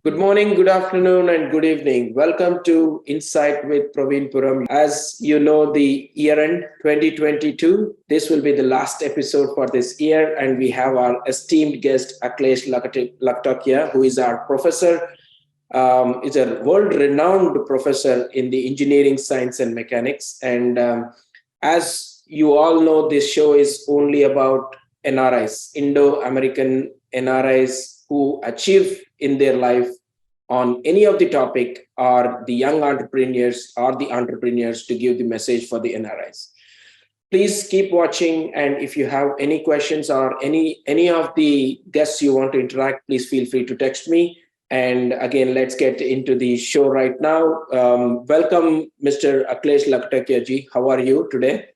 Good morning, good afternoon, and good evening. Welcome to Insight with Praveen Puram. As you know, the year end 2022, this will be the last episode for this year, and we have our esteemed guest, Akhilesh Laktakia, who is our professor, is a world-renowned professor in the engineering, science, and mechanics. And as you all know, this show is only about NRIs, Indo-American NRIs who achieve in their life on any of the topic, or the young entrepreneurs or the entrepreneurs to give the message for the NRIs. Please keep watching, and if you have any questions or any of the guests you want to interact, please feel free to text me. And again, let's get into the show right now. Welcome, Mr. Akhilesh Laktakia ji. How are you today?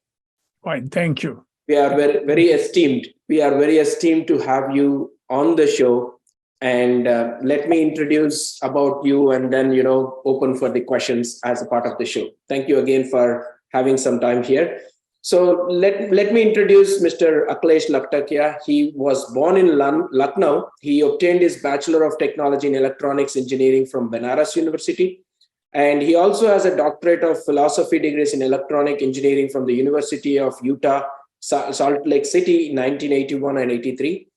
Fine, thank you. We are very esteemed. We are very esteemed to have you on the show. And let me introduce about you, and then open for the questions as a part of the show. Thank you again for having some time here. So let me introduce Mr. Akhilesh Laktakia. He was born in Lucknow. He obtained his Bachelor of Technology in Electronics Engineering from Banaras University. And he also has a doctorate of philosophy degrees in electronic engineering from the University of Utah, Salt Lake City in 1981 and 83.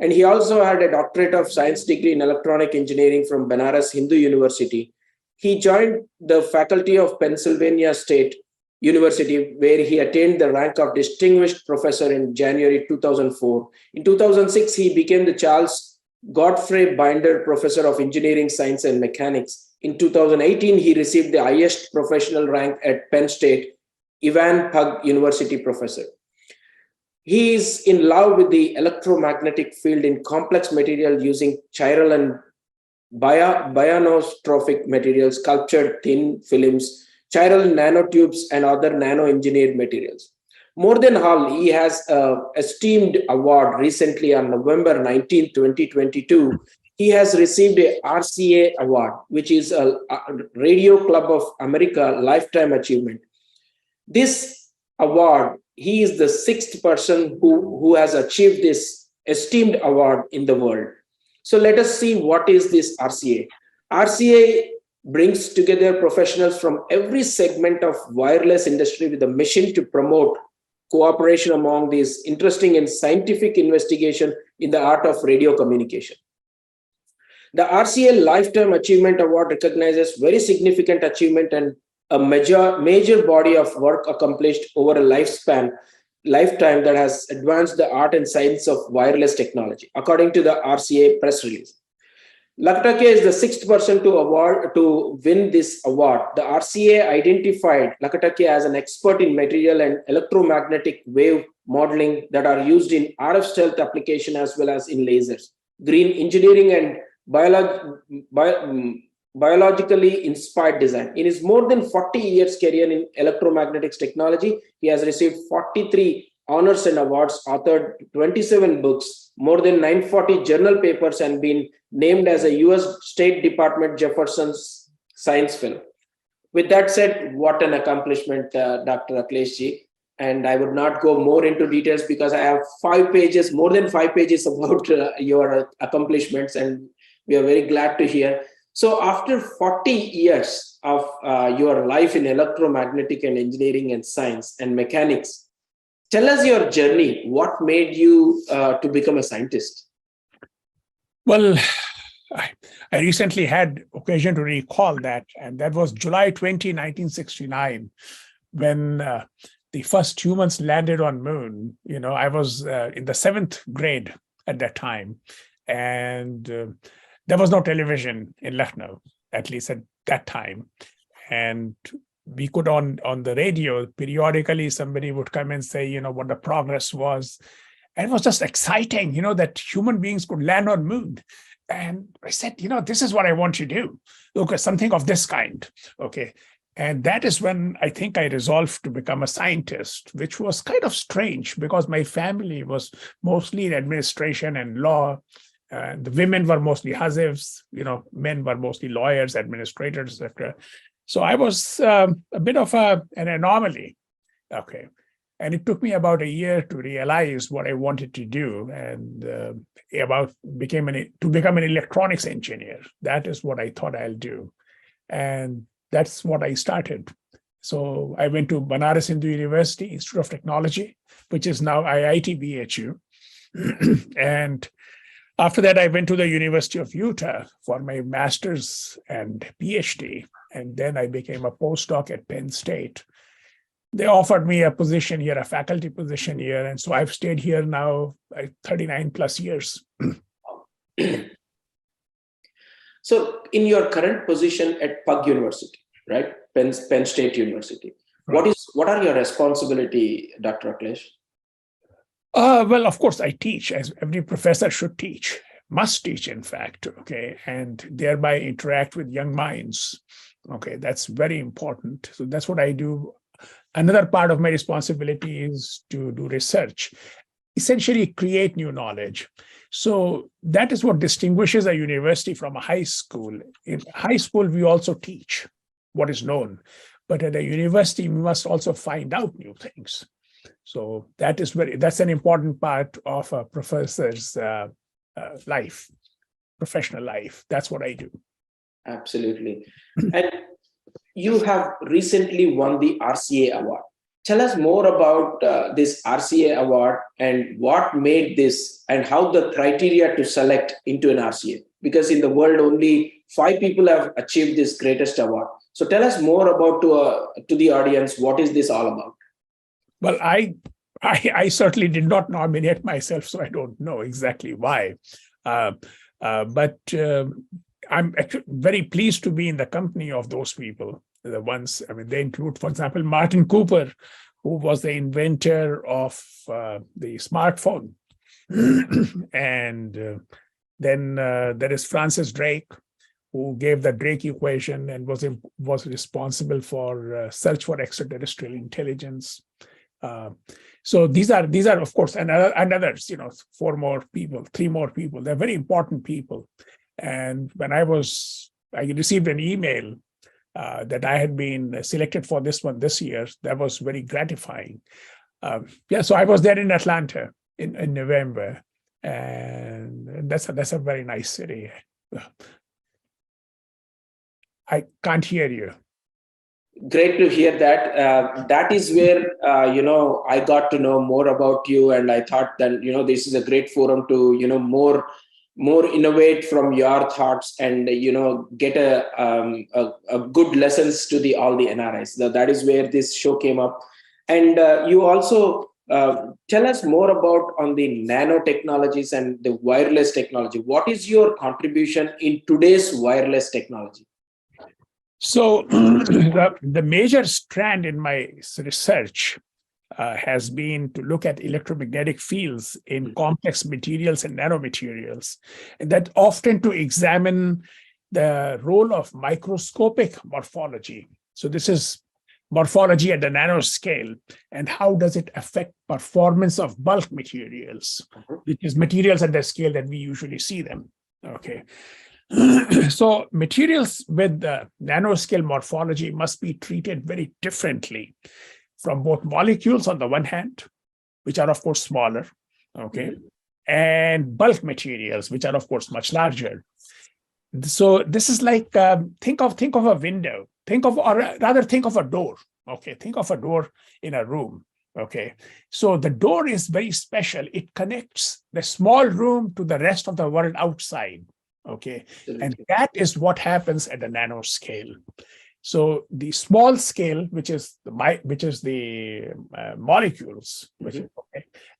And he also had a doctorate of science degree in electronic engineering from Banaras Hindu University. He joined the faculty of Pennsylvania State University, where he attained the rank of distinguished professor in January 2004. In 2006, he became the Charles Godfrey Binder Professor of Engineering, Science, and Mechanics. In 2018, he received the highest professional rank at Penn State, Ivan Pug University Professor. He is in love with the electromagnetic field in complex material using chiral and bionotropic materials, sculptured thin films, chiral nanotubes, and other nano-engineered materials. More than all, he has an esteemed award recently on November 19, 2022. He has received a RCA award, which is a Radio Club of America Lifetime Achievement. This award, he is the sixth person who has achieved this esteemed award in the world. So let us see what is this RCA. RCA brings together professionals from every segment of wireless industry with a mission to promote cooperation among these interesting and scientific investigation in the art of radio communication. The RCA Lifetime Achievement Award recognizes very significant achievement and a major body of work accomplished over a lifetime that has advanced the art and science of wireless technology, according to the RCA press release. Laktakia is the sixth person to win this award. The RCA identified Laktakia as an expert in material and electromagnetic wave modeling that are used in RF stealth application as well as in lasers, green engineering, and biologically inspired design. In his more than 40 years career in electromagnetics technology, he has received 43 honors and awards, authored 27 books, more than 940 journal papers, and been named as a US State Department Jefferson's Science Fellow. With that said, what an accomplishment, Dr. Akhilesh ji. And I would not go more into details because I have more than 5 pages about your accomplishments, and we are very glad to hear. So after 40 years of your life in electromagnetic and engineering and science and mechanics, tell us your journey. What made you to become a scientist? Well, I recently had occasion to recall that, and that was July 20, 1969, when the first humans landed on moon. I was in the 7th grade at that time, and there was no television in Lucknow, at least at that time. And we could on the radio, periodically somebody would come and say, what the progress was. And it was just exciting, that human beings could land on moon. And I said, this is what I want to do. Okay, something of this kind. Okay. And that is when I think I resolved to become a scientist, which was kind of strange because my family was mostly in administration and law. The women were mostly hazifs, men were mostly lawyers, administrators, etc. So I was a bit of an anomaly. Okay. And it took me about a year to realize what I wanted to do, and to become an electronics engineer. That is what I thought I'll do, and that's what I started. So I went to Banaras Hindu University Institute of Technology, which is now IIT BHU, and after that I went to the University of Utah for my master's and PhD, and then I became a postdoc at Penn State. They offered me a position here, a faculty position here. And so I've stayed here now 39 plus years. So in your current position at Pug University, right? Penn State University, Right. what are your responsibility, Dr. Akhilesh? Well, of course, I teach, as every professor should teach, must teach, in fact, okay, and thereby interact with young minds. Okay, that's very important. So that's what I do. Another part of my responsibility is to do research, essentially create new knowledge. So that is what distinguishes a university from a high school. In high school, we also teach what is known, but at a university, we must also find out new things. So that's an important part of a professor's life, professional life. That's what I do. Absolutely. And you have recently won the RCA award. Tell us more about this RCA award and what made this and how the criteria to select into an RCA. Because in the world, only 5 people have achieved this greatest award. So tell us more about to the audience, what is this all about? Well, I certainly did not nominate myself, so I don't know exactly why. But I'm actually very pleased to be in the company of those people. The ones, I mean, they include, for example, Martin Cooper, who was the inventor of the smartphone. And then there is Francis Drake, who gave the Drake equation and was responsible for search for extraterrestrial intelligence. So these are of course, and others, 4 more people, 3 more people. They're very important people. And when I received an email that I had been selected for this one this year, that was very gratifying. So I was there in Atlanta in November, and that's a very nice city. I can't hear you. Great to hear that. That is where I got to know more about you, and I thought that this is a great forum to more innovate from your thoughts and get a good lessons to all the NRIs. That is where this show came up, and you also tell us more about on the nanotechnologies and the wireless technology. What is your contribution in today's wireless technology? So the major strand in my research has been to look at electromagnetic fields in complex materials and nanomaterials, and that often to examine the role of microscopic morphology. So this is morphology at the nanoscale, and how does it affect performance of bulk materials, which is materials at the scale that we usually see them. Okay. So materials with the nanoscale morphology must be treated very differently from both molecules on the one hand, which are of course smaller, okay, and bulk materials, which are of course much larger. So this is like think of a window, think of a door. Okay, think of a door in a room. Okay, so the door is very special. It connects the small room to the rest of the world outside. Okay, and that is what happens at the nanoscale. So the small scale, which is the molecules, okay,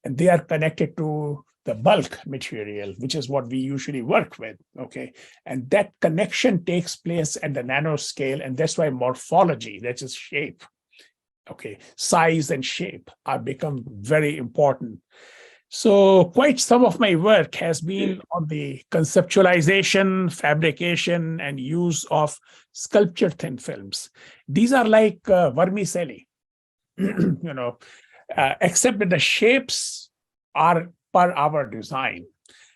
and they are connected to the bulk material, which is what we usually work with. Okay, and that connection takes place at the nanoscale, and that's why morphology, that is shape, okay, size and shape, are become very important. So quite some of my work has been on the conceptualization, fabrication, and use of sculpture thin films. These are like vermicelli, except that the shapes are per our design.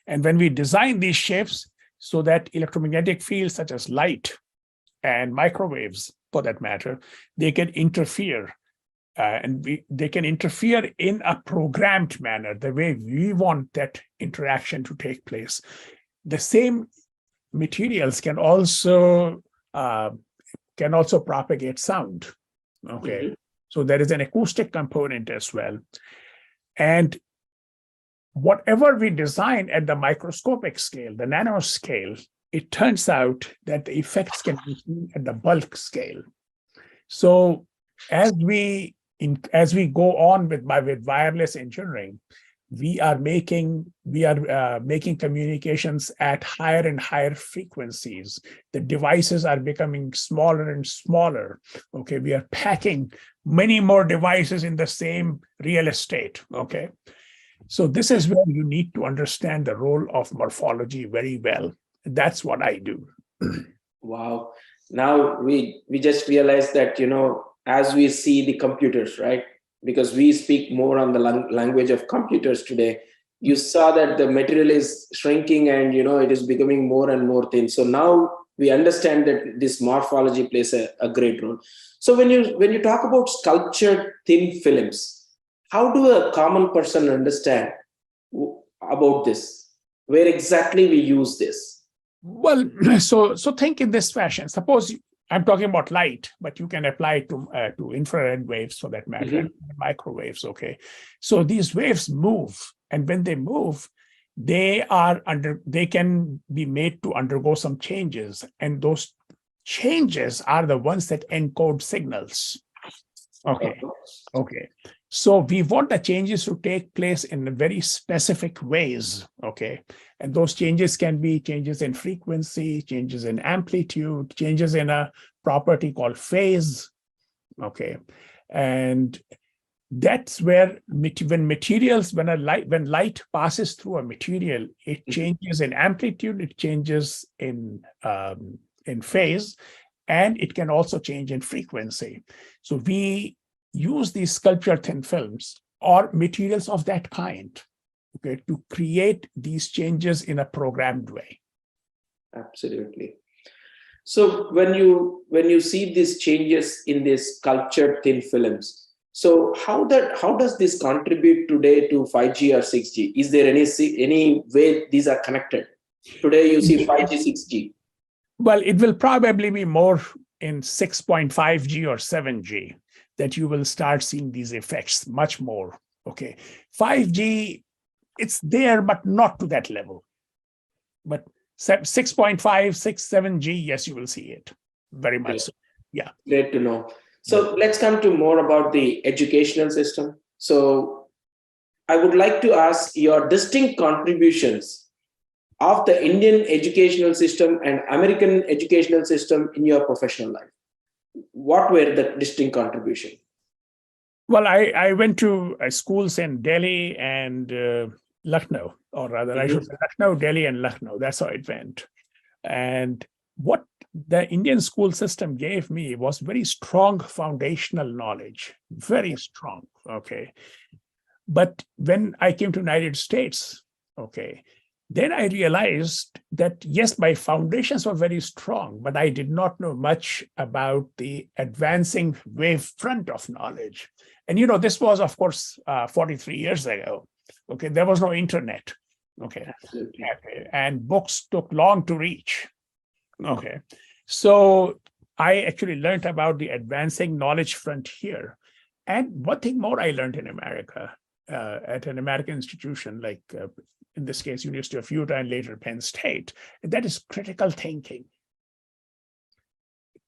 And when we design these shapes so that electromagnetic fields such as light and microwaves, for that matter, they can interfere they can interfere in a programmed manner, the way we want that interaction to take place. The same materials can also propagate sound. Okay, Mhm. so there is an acoustic component as well, and whatever we design at the microscopic scale, the nanoscale, it turns out that the effects can be seen at the bulk scale. So as we go on with wireless engineering, we are making communications at higher and higher frequencies. The devices are becoming smaller and smaller. Okay, we are packing many more devices in the same real estate. Okay, so this is where you need to understand the role of morphology very well. That's what I do. Wow. Now we just realized that, as we see the computers, right? Because we speak more on the language of computers today. You saw that the material is shrinking and it is becoming more and more thin. So now we understand that this morphology plays a great role. So when you talk about sculptured thin films, how do a common person understand about this? Where exactly we use this? Well, so think in this fashion. Suppose I'm talking about light, but you can apply it to infrared waves for that matter, and microwaves. Okay, so these waves move, and when they move, they can be made to undergo some changes, and those changes are the ones that encode signals. Okay. Okay. So we want the changes to take place in very specific ways. Okay. And those changes can be changes in frequency, changes in amplitude, changes in a property called phase. Okay. And that's where when light passes through a material, it changes in amplitude, it changes in phase, and it can also change in frequency. So we use these sculpture thin films or materials of that kind, okay, to create these changes in a programmed way. Absolutely. So when you see these changes in these sculptured thin films, so how does this contribute today to 5G or 6G? Is there any way these are connected? Today you see 5G, 6G. Well, it will probably be more in 6.5G or 7G that you will start seeing these effects much more. Okay. 5G, it's there, but not to that level. But 6.5, 6, 7G, yes, you will see it very much. So. Yeah. Great to know. So let's come to more about the educational system. So I would like to ask your distinct contributions of the Indian educational system and American educational system in your professional life. What were the distinct contributions? Well, I went to schools in Delhi and Lucknow, or rather, I should say Lucknow, Delhi, and Lucknow. That's how it went. And what the Indian school system gave me was very strong foundational knowledge, very strong. Okay. But when I came to the United States, okay, then I realized that, yes, my foundations were very strong, but I did not know much about the advancing wavefront of knowledge. And, this was, of course, 43 years ago. Okay, there was no internet. Okay. Absolutely. And books took long to reach. Okay. So I actually learned about the advancing knowledge frontier. And one thing more I learned in America, at an American institution, like in this case, University of Utah and later Penn State, that is critical thinking.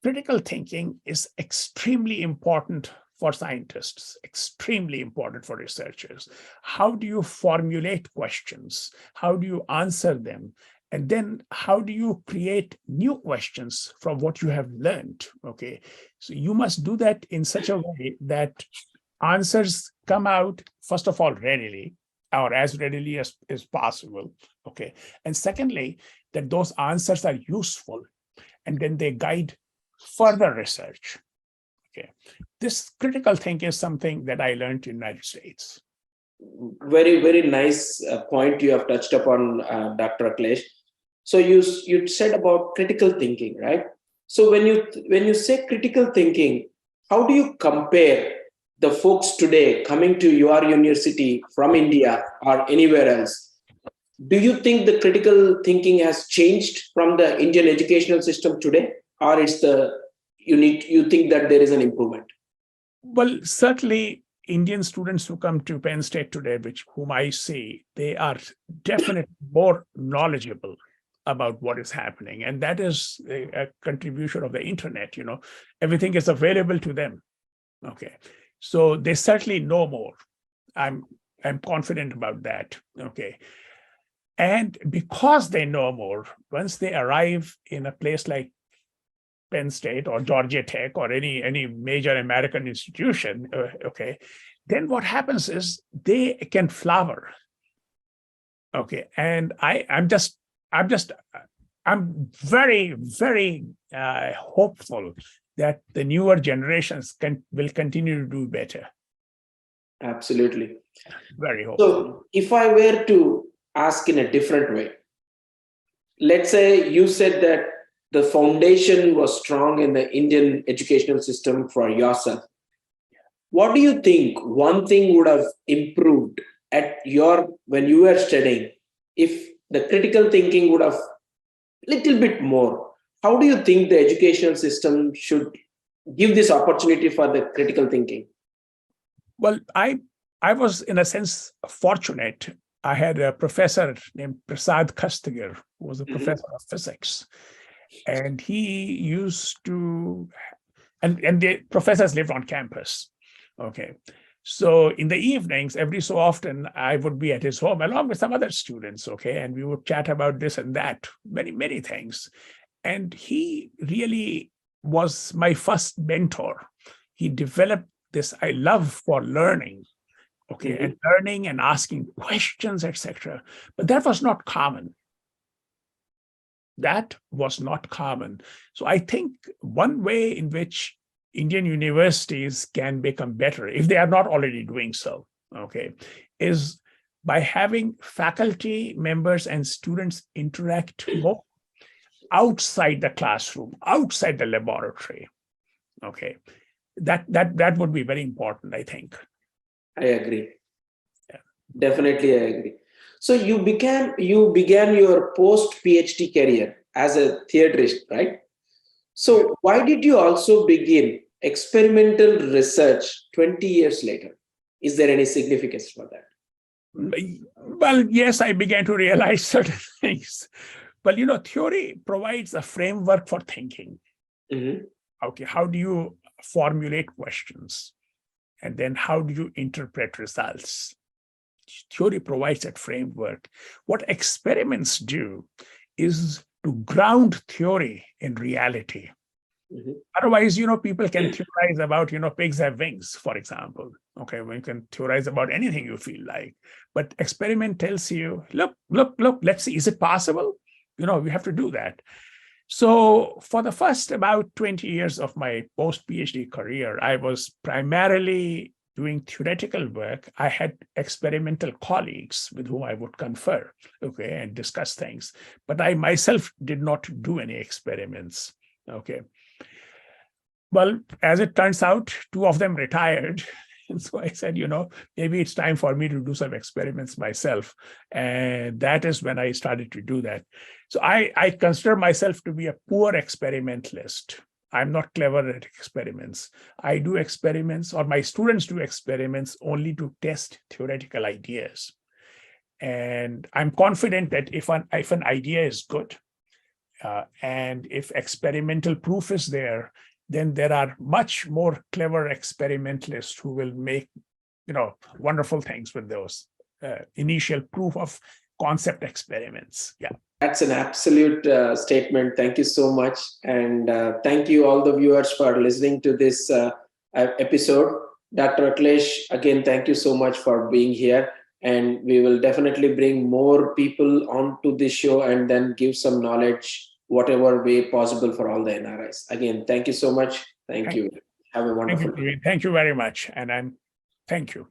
Critical thinking is extremely important for scientists, extremely important for researchers. How do you formulate questions? How do you answer them? And then how do you create new questions from what you have learned? Okay, so you must do that in such a way that answers come out, first of all, readily, or as readily as possible. Okay, and secondly, that those answers are useful, and then they guide further research. Okay, this critical thinking is something that I learned in the United States. Very, very nice point you have touched upon, Dr. Akhilesh. So you said about critical thinking, right? So when you say critical thinking, how do you compare the folks today coming to your university from India or anywhere else, do you think the critical thinking has changed from the Indian educational system today, or it's the you think that there is an improvement? Well, certainly Indian students who come to Penn State today, whom I see, they are definitely more knowledgeable about what is happening. And that is a contribution of the internet. Everything is available to them. Okay. So they certainly know more. I'm confident about that. Okay. And because they know more, once they arrive in a place like Penn State or Georgia Tech or any major American institution, okay, then what happens is they can flower. Okay. And I'm very, very hopeful that the newer generations will continue to do better. Absolutely. Very hopeful. So if I were to ask in a different way, let's say you said that the foundation was strong in the Indian educational system for yourself. What do you think one thing would have improved when you were studying, if the critical thinking would have little bit more? How do you think the educational system should give this opportunity for the critical thinking? Well, I was in a sense fortunate. I had a professor named Prasad Kastagar, who was a professor of physics. And he used to, and the professors lived on campus. Okay. So in the evenings, every so often, I would be at his home along with some other students. Okay. And we would chat about this and that, many, many things. And he really was my first mentor. He developed this love for learning. Okay. And learning and asking questions, etc. But that was not common. That was not common. So I think one way in which Indian universities can become better, if they are not already doing so, okay, is by having faculty members and students interact more outside the classroom, outside the laboratory. Okay, that would be very important, I think. I agree. Yeah. Definitely, I agree. So you began your post PhD career as a theorist, right? So why did you also begin experimental research 20 years later? Is there any significance for that? Well, yes, I began to realize certain things. But theory provides a framework for thinking. Okay, how do you formulate questions? And then how do you interpret results? Theory provides that framework. What experiments do is to ground theory in reality. Otherwise, people can theorize about, pigs have wings, for example. Okay, well, you can theorize about anything you feel like. But experiment tells you, look, let's see, is it possible? We have to do that. So for the first about 20 years of my post-PhD career, I was primarily doing theoretical work. I had experimental colleagues with whom I would confer, okay, and discuss things. But I myself did not do any experiments, okay. Well, as it turns out, two of them retired. And so I said, maybe it's time for me to do some experiments myself. And that is when I started to do that. So I consider myself to be a poor experimentalist. I'm not clever at experiments. I do experiments, or my students do experiments only to test theoretical ideas. And I'm confident that if an idea is good, and if experimental proof is there, then there are much more clever experimentalists who will make, wonderful things with those initial proof of concept experiments. Yeah. That's an absolute statement. Thank you so much. And thank you all the viewers for listening to this episode. Dr. Akhilesh, again, thank you so much for being here. And we will definitely bring more people onto this show and then give some knowledge, whatever way possible, for all the NRIs. Again, thank you so much. Thank you. Have a wonderful day. Thank you very much. And thank you.